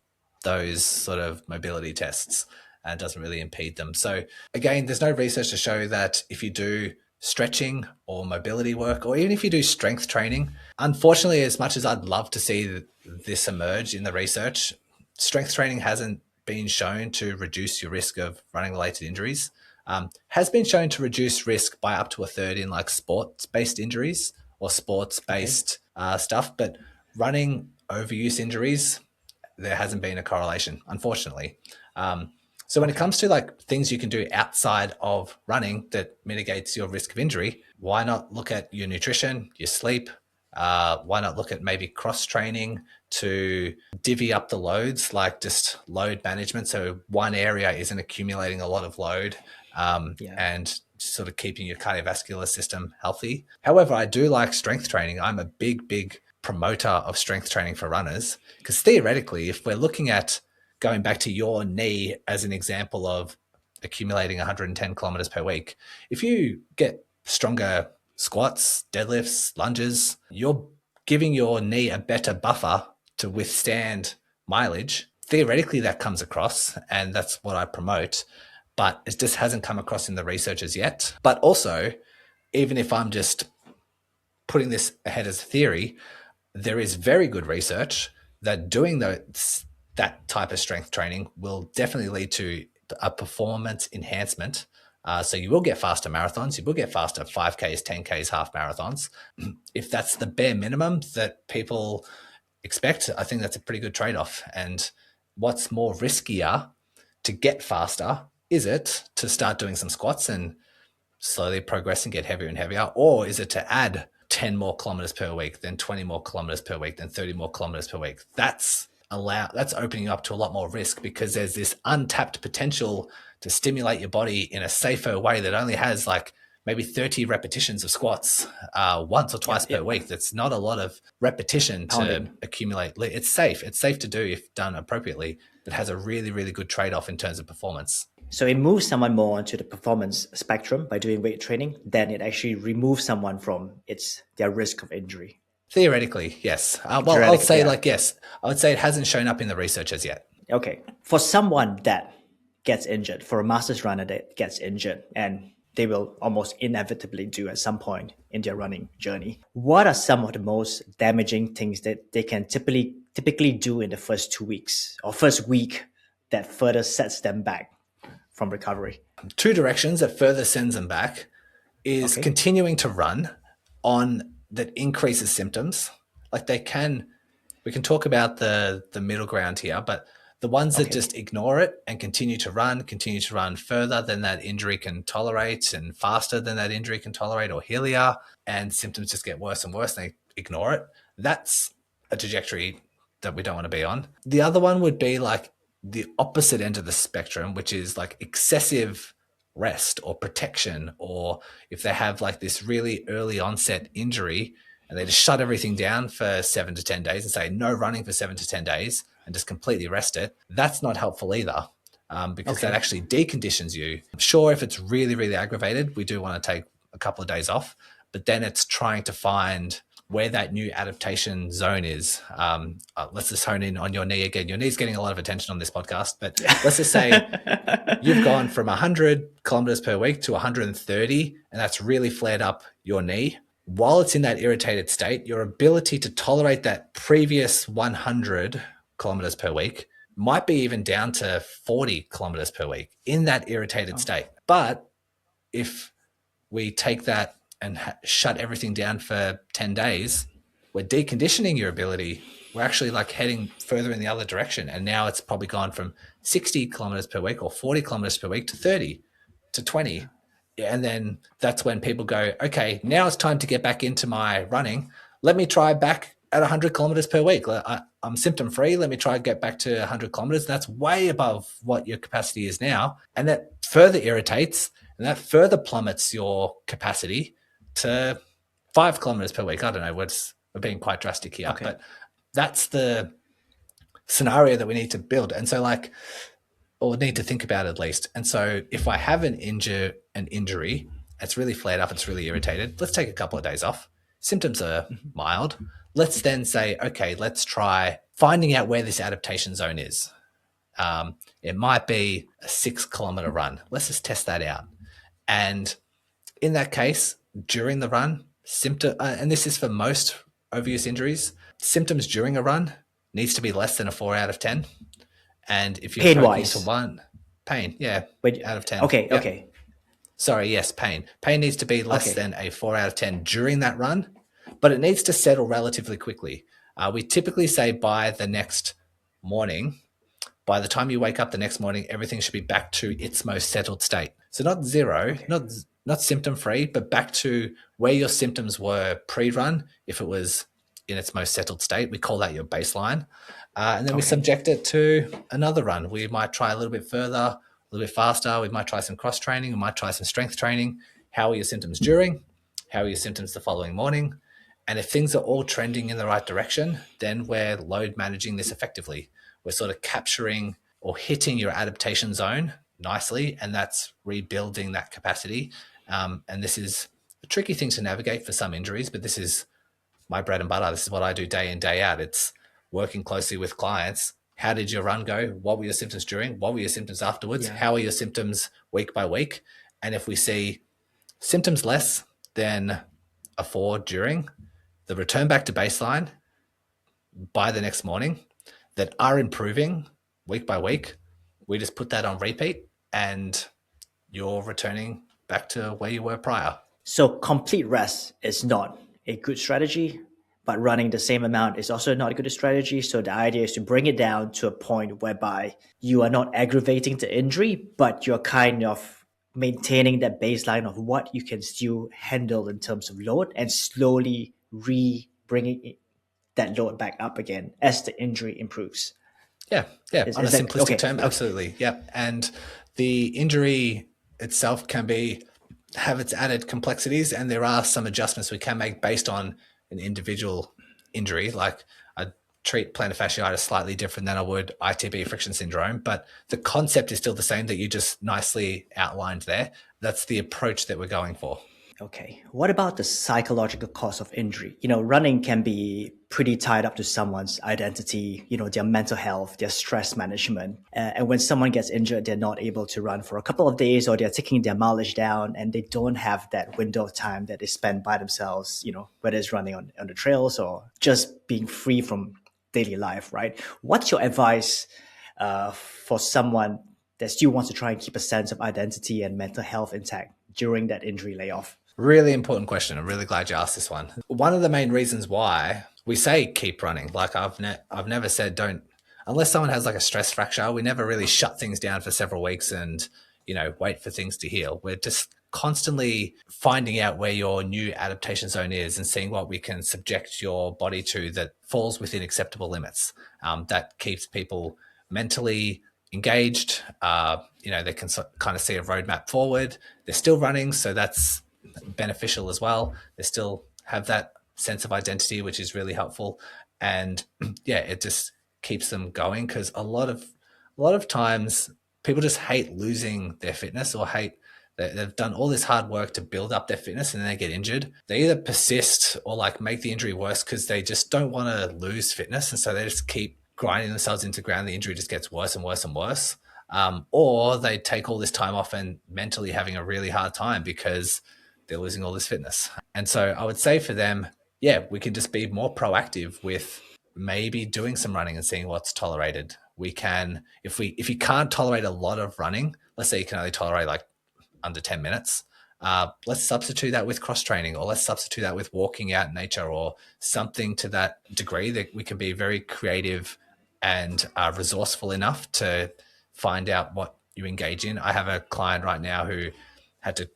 those sort of mobility tests and it doesn't really impede them. So again, there's no research to show that if you do stretching or mobility work, or even if you do strength training, unfortunately, as much as I'd love to see this emerge in the research, strength training hasn't been shown to reduce your risk of running related injuries. Has been shown to reduce risk by up to a third in like sports-based injuries or sports-based stuff, but running overuse injuries, there hasn't been a correlation, unfortunately. So when it comes to like things you can do outside of running that mitigates your risk of injury, why not look at your nutrition, your sleep? Why not look at maybe cross training to divvy up the loads, like just load management, so one area isn't accumulating a lot of load, and sort of keeping your cardiovascular system healthy. However, I do like strength training. I'm a big promoter of strength training for runners, because theoretically, if we're looking at going back to your knee as an example of accumulating 110 kilometers per week, if you get stronger squats, deadlifts, lunges, you're giving your knee a better buffer to withstand mileage. Theoretically, that comes across, and that's what I promote, but it just hasn't come across in the research as yet. But also, even if I'm just putting this ahead as a theory, there is very good research that doing that type of strength training will definitely lead to a performance enhancement. So you will get faster marathons, you will get faster 5Ks, 10Ks, half marathons. If that's the bare minimum that people expect, I think that's a pretty good trade-off. And what's more riskier to get faster? Is it to start doing some squats and slowly progress and get heavier and heavier? Or is it to add 10 more kilometers per week, then 20 more kilometers per week, then 30 more kilometers per week? That's opening up to a lot more risk, because there's this untapped potential to stimulate your body in a safer way that only has like maybe 30 repetitions of squats once or twice per week. That's not a lot of repetition to accumulate. It's safe. It's safe to do if done appropriately, but has a really, really good trade-off in terms of performance. So it moves someone more onto the performance spectrum by doing weight training, then it actually removes someone from their risk of injury. Theoretically, yes. I'll say yes. I would say it hasn't shown up in the research as yet. Okay. For someone that gets injured, for a masters runner that gets injured, and they will almost inevitably do at some point in their running journey, what are some of the most damaging things that they can typically do in the first 2 weeks or first week that further sets them back from recovery? Two directions that further sends them back is continuing to run on that increases symptoms. Like we can talk about the middle ground here, but the ones that just ignore it and continue to run further than that injury can tolerate and faster than that injury can tolerate, or hillier, and symptoms just get worse and worse and they ignore it. That's a trajectory that we don't want to be on. The other one would be like the opposite end of the spectrum, which is like excessive rest or protection, or if they have like this really early onset injury and they just shut everything down for 7 to 10 days and say no running for 7 to 10 days and just completely rest it, that's not helpful either. Because that actually deconditions you. Sure, if it's really, really aggravated, we do want to take a couple of days off, but then it's trying to find where that new adaptation zone is. Let's just hone in on your knee again. Your knee's getting a lot of attention on this podcast, but let's just say you've gone from 100 kilometers per week to 130, and that's really flared up your knee. While it's in that irritated state, your ability to tolerate that previous 100 kilometers per week might be even down to 40 kilometers per week in that irritated state. But if we take that and shut everything down for 10 days, we're deconditioning your ability. We're actually like heading further in the other direction. And now it's probably gone from 60 kilometers per week or 40 kilometers per week to 30 to 20. And then that's when people go, okay, now it's time to get back into my running. Let me try back at 100 kilometers per week. I'm symptom free. Let me try and get back to 100 kilometers. That's way above what your capacity is now. And that further irritates and that further plummets your capacity to 5 kilometers per week. I don't know, we're being quite drastic here, but that's the scenario that we need to build. And so or need to think about at least. And so if I have an injury, it's really flared up, it's really irritated, let's take a couple of days off. Symptoms are mild. Let's then say, okay, let's try finding out where this adaptation zone is. It might be a 6 kilometer run. Let's just test that out. And in that case, during the run, and this is for most overuse injuries, symptoms during a run needs to be less than a 4 out of 10. And if you're pain-wise to one, pain, out of 10. Okay. Sorry, yes, pain. Pain needs to be less than a 4 out of 10 during that run, but it needs to settle relatively quickly. We typically say by the next morning, by the time you wake up the next morning, everything should be back to its most settled state. So not zero, not symptom-free, but back to where your symptoms were pre-run. If it was in its most settled state, we call that your baseline. And then we subject it to another run. We might try a little bit further, a little bit faster. We might try some cross training. We might try some strength training. How are your symptoms during? How are your symptoms the following morning? And if things are all trending in the right direction, then we're load managing this effectively. We're sort of capturing or hitting your adaptation zone nicely, and that's rebuilding that capacity. And this is a tricky thing to navigate for some injuries, but this is my bread and butter. This is what I do day in, day out. It's working closely with clients. How did your run go? What were your symptoms during? What were your symptoms afterwards? How are your symptoms week by week? And if we see symptoms less than a 4 during, the return back to baseline by the next morning that are improving week by week, we just put that on repeat and you're returning back to where you were prior. So complete rest is not a good strategy, but running the same amount is also not a good strategy. So the idea is to bring it down to a point whereby you are not aggravating the injury, but you're kind of maintaining that baseline of what you can still handle in terms of load and slowly bringing that load back up again as the injury improves. On a simplistic term, absolutely. And the injury itself can have its added complexities, and there are some adjustments we can make based on an individual injury. Like I treat plantar fasciitis slightly different than I would ITB friction syndrome, but the concept is still the same that you just nicely outlined there. That's the approach that we're going for. Okay. What about the psychological cause of injury? Running can be pretty tied up to someone's identity, their mental health, their stress management. And when someone gets injured, they're not able to run for a couple of days, or they're taking their mileage down and they don't have that window of time that they spend by themselves, whether it's running on the trails or just being free from daily life, right? What's your advice for someone that still wants to try and keep a sense of identity and mental health intact during that injury layoff? Really important question. I'm really glad you asked this one. One of the main reasons why we say keep running, like I've never said don't, unless someone has like a stress fracture, we never really shut things down for several weeks and, wait for things to heal. We're just constantly finding out where your new adaptation zone is and seeing what we can subject your body to that falls within acceptable limits. That keeps people mentally engaged. They can kind of see a roadmap forward. They're still running, so that's beneficial as well. They still have that sense of identity, which is really helpful. And yeah, it just keeps them going, because a lot of times people just hate losing their fitness, or hate that they've done all this hard work to build up their fitness and then they get injured. They either persist or like make the injury worse because they just don't want to lose fitness, and so they just keep grinding themselves into the ground. The injury just gets worse and worse and worse. Or they take all this time off and mentally having a really hard time because they're losing all this fitness. And so I would say for them, yeah, we can just be more proactive with maybe doing some running and seeing what's tolerated. We can, if you can't tolerate a lot of running, let's say you can only tolerate like under 10 minutes, let's substitute that with cross training, or let's substitute that with walking out in nature, or something to that degree that we can be very creative and resourceful enough to find out what you engage in. I have a client right now who had to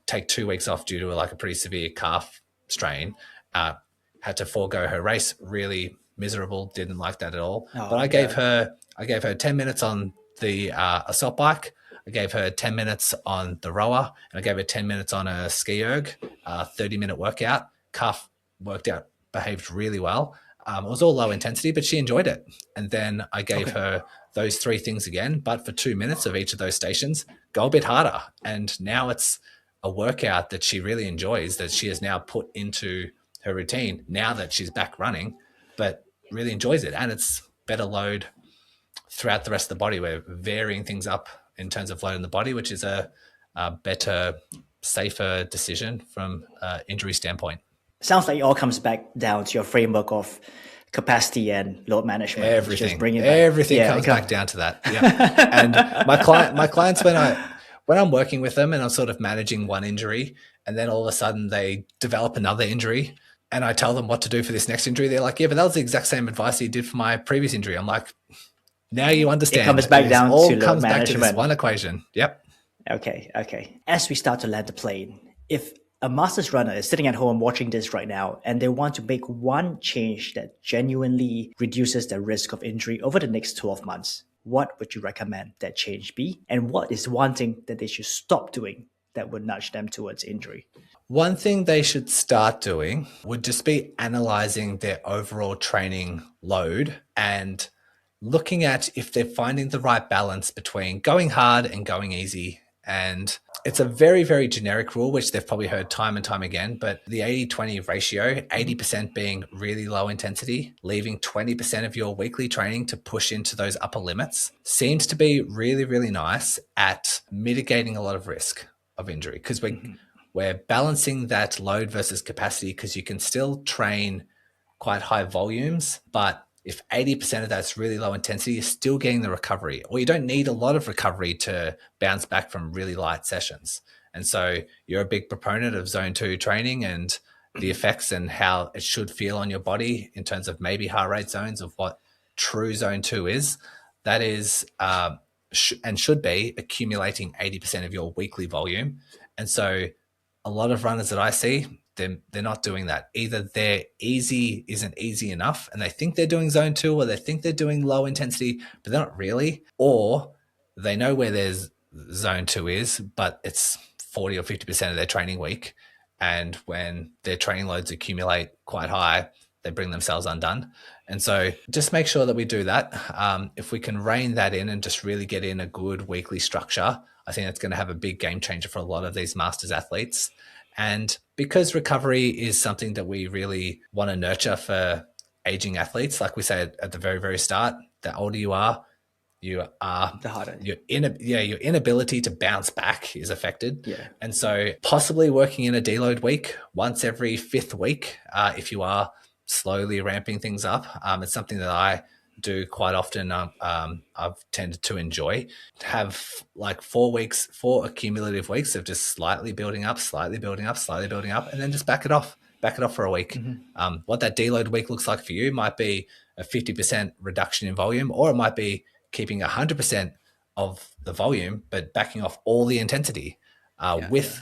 take 2 weeks off due to like a pretty severe calf strain, had to forego her race. Really miserable, didn't like that at all. But I gave her 10 minutes on the assault bike. I gave her 10 minutes on the rower, and I gave her 10 minutes on a ski erg, 30-minute workout. Calf worked out, behaved really well. It was all low intensity, but she enjoyed it. And then I gave her those 3 things again, but for 2 minutes of each of those stations, go a bit harder. And now it's a workout that she really enjoys, that she has now put into her routine now that she's back running, but really enjoys it. And it's better load throughout the rest of the body. We're varying things up in terms of load in the body, which is a better, safer decision from an injury standpoint. Sounds like it all comes back down to your framework of capacity and load management. Everything comes back down to that. Yeah. And my clients, when I'm working with them and I'm sort of managing one injury, and then all of a sudden they develop another injury, and I tell them what to do for this next injury, they're like, yeah, but that was the exact same advice you did for my previous injury. I'm like, now you understand. It comes back down to load management. Back to this one equation. Yep. Okay. As we start to land the plane, if a masters runner is sitting at home watching this right now and they want to make one change that genuinely reduces the risk of injury over the next 12 months, what would you recommend that change be? And what is one thing that they should stop doing that would nudge them towards injury? One thing they should start doing would just be analyzing their overall training load and looking at if they're finding the right balance between going hard and going easy. And it's a very, very generic rule, which they've probably heard time and time again, but the 80-20 ratio, 80% being really low intensity, leaving 20% of your weekly training to push into those upper limits, seems to be really, really nice at mitigating a lot of risk of injury, because we're balancing that load versus capacity, because you can still train quite high volumes, but if 80% of that's really low intensity, you're still getting the recovery, or you don't need a lot of recovery to bounce back from really light sessions. And so you're a big proponent of zone 2 training and the effects and how it should feel on your body in terms of maybe heart rate zones of what true zone 2 is. That is, and should be accumulating 80% of your weekly volume. And so a lot of runners that I see, they're not doing that. Either their easy isn't easy enough and they think they're doing zone 2, or they think they're doing low intensity, but they're not really, or they know where their zone 2 is, but it's 40 or 50% of their training week. And when their training loads accumulate quite high, they bring themselves undone. And so just make sure that we do that. If we can rein that in and just really get in a good weekly structure, I think that's going to have a big game changer for a lot of these masters athletes. And because recovery is something that we really want to nurture for aging athletes, like we said at the very, very start, the older you are, the harder. Your inability to bounce back is affected. Yeah. And so possibly working in a deload week once every 5th week, if you are slowly ramping things up, it's something that I do quite often. I've tended to enjoy. Have like 4 accumulative weeks of just slightly building up, and then just back it off for a week. What that deload week looks like for you might be a 50% reduction in volume, or it might be keeping 100% of the volume, but backing off all the intensity, with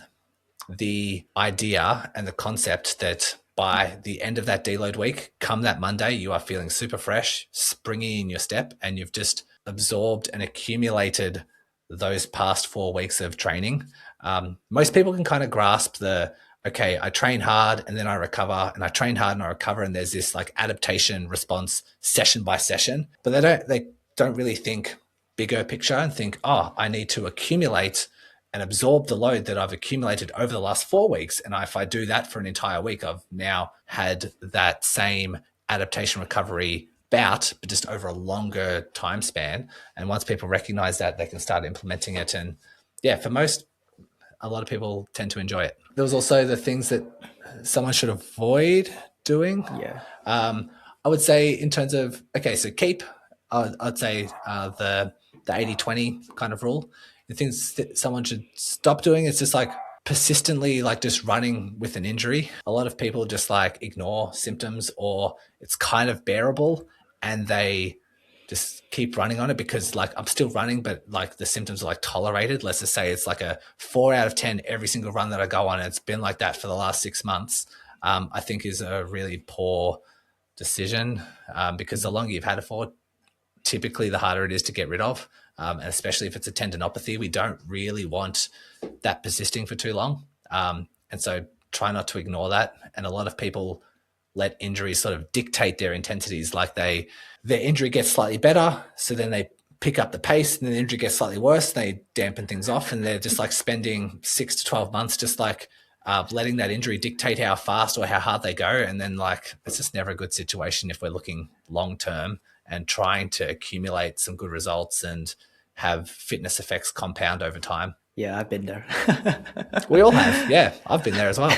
the idea and the concept that by the end of that deload week, come that Monday, you are feeling super fresh, springy in your step, and you've just absorbed and accumulated those past 4 weeks of training, most people can kind of grasp okay, I train hard and then I recover, and I train hard and I recover, and there's this like adaptation response session by session, but they don't really think bigger picture and think, oh, I need to accumulate and absorb the load that I've accumulated over the last 4 weeks. And if I do that for an entire week, I've now had that same adaptation recovery bout, but just over a longer time span. And once people recognize that, they can start implementing it. And yeah, for most, a lot of people tend to enjoy it. There was also the things that someone should avoid doing. Yeah. I would say in terms of, okay, so keep, I'd say the 80-20 kind of rule. The things that someone should stop doing is just like persistently like just running with an injury. A lot of people just like ignore symptoms, or it's kind of bearable and they just keep running on it because like I'm still running, but like the symptoms are like tolerated. Let's just say it's like a 4 out of 10 every single run that I go on, and it's been like that for the last 6 months. I think is a really poor decision, because the longer you've had it for, typically the harder it is to get rid of. And especially if it's a tendinopathy, we don't really want that persisting for too long. And so try not to ignore that. And a lot of people let injuries sort of dictate their intensities. Like their injury gets slightly better, so then they pick up the pace, and then the injury gets slightly worse, they dampen things off, and they're just like spending 6 to 12 months just like letting that injury dictate how fast or how hard they go. And then like it's just never a good situation if we're looking long term and trying to accumulate some good results and have fitness effects compound over time. Yeah, I've been there. We all have. Yeah, I've been there as well.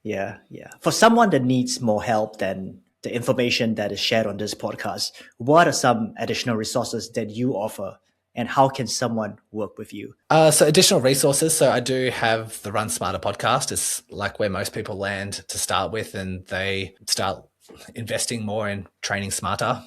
Yeah. For someone that needs more help than the information that is shared on this podcast, what are some additional resources that you offer, and how can someone work with you? So additional resources. So I do have the Run Smarter podcast. It's like where most people land to start with, and they start investing more in training smarter.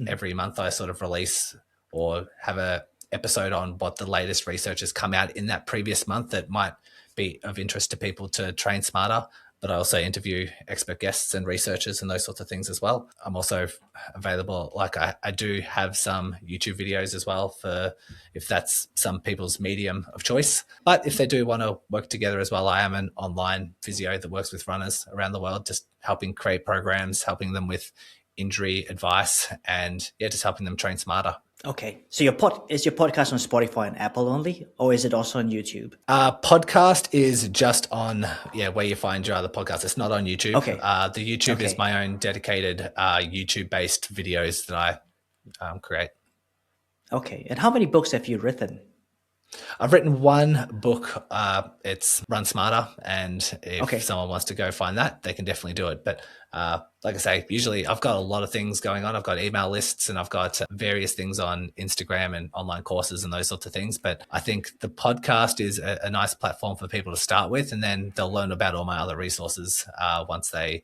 Every month I sort of release or have a episode on what the latest research has come out in that previous month that might be of interest to people to train smarter. But I also interview expert guests and researchers and those sorts of things as well. I'm also available, like I do have some YouTube videos as well for if that's some people's medium of choice. But if they do want to work together as well, I am an online physio that works with runners around the world, just helping create programs, helping them with injury advice, and just helping them train smarter. Okay, so is your podcast on Spotify and Apple only, or is it also on YouTube? Podcast is just on where you find your other podcasts. It's not on YouTube. Okay. The YouTube is my own dedicated YouTube-based videos that I create. Okay, and how many books have you written? I've written one book. It's Run Smarter, and if someone wants to go find that, they can definitely do it. But like I say, usually I've got a lot of things going on. I've got email lists, and I've got various things on Instagram and online courses and those sorts of things. But I think the podcast is a nice platform for people to start with, and then they'll learn about all my other resources once they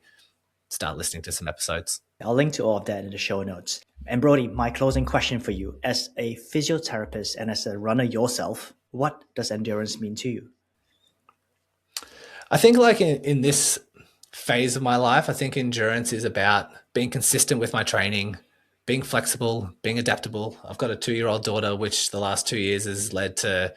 start listening to some episodes. I'll link to all of that in the show notes. And Brodie, my closing question for you, as a physiotherapist and as a runner yourself, what does endurance mean to you? I think like in this phase of my life, I think endurance is about being consistent with my training, being flexible, being adaptable. I've got a 2-year-old daughter, which the last 2 years has led to,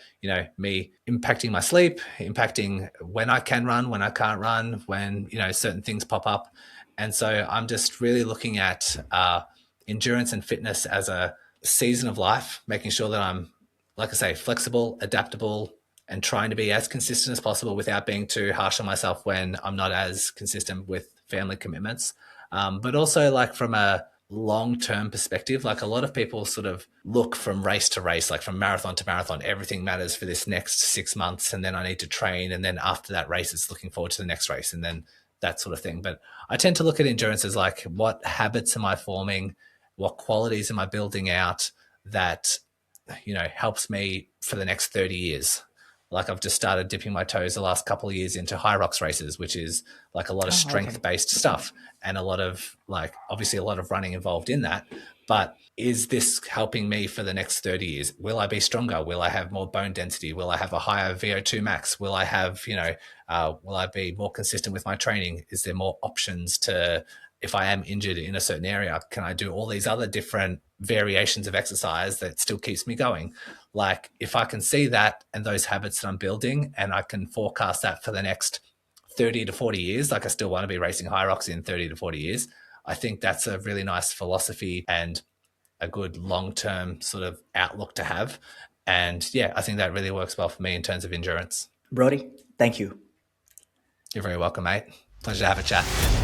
me impacting my sleep, impacting when I can run, when I can't run, when, certain things pop up. And so I'm just really looking at endurance and fitness as a season of life, making sure that I'm, like I say, flexible, adaptable, and trying to be as consistent as possible without being too harsh on myself when I'm not as consistent with family commitments. But also like from a long-term perspective, like a lot of people sort of look from race to race, like from marathon to marathon, everything matters for this next 6 months. And then I need to train. And then after that race, it's looking forward to the next race. And then that sort of thing. But I tend to look at endurance as like, what habits am I forming? What qualities am I building out that, helps me for the next 30 years? Like I've just started dipping my toes the last couple of years into high rocks races, which is like a lot of strength-based stuff and a lot of obviously a lot of running involved in that. But is this helping me for the next 30 years? Will I be stronger? Will I have more bone density? Will I have a higher VO2 max? Will I have, will I be more consistent with my training? Is there more options to, if I am injured in a certain area, can I do all these other different variations of exercise that still keeps me going. Like if I can see that and those habits that I'm building, and I can forecast that for the next 30 to 40 years, like I still want to be racing Hyrox in 30 to 40 years, I think that's a really nice philosophy and a good long-term sort of outlook to have. And yeah, I think that really works well for me in terms of endurance. Brodie, thank you. You're very welcome, mate. Pleasure to have a chat.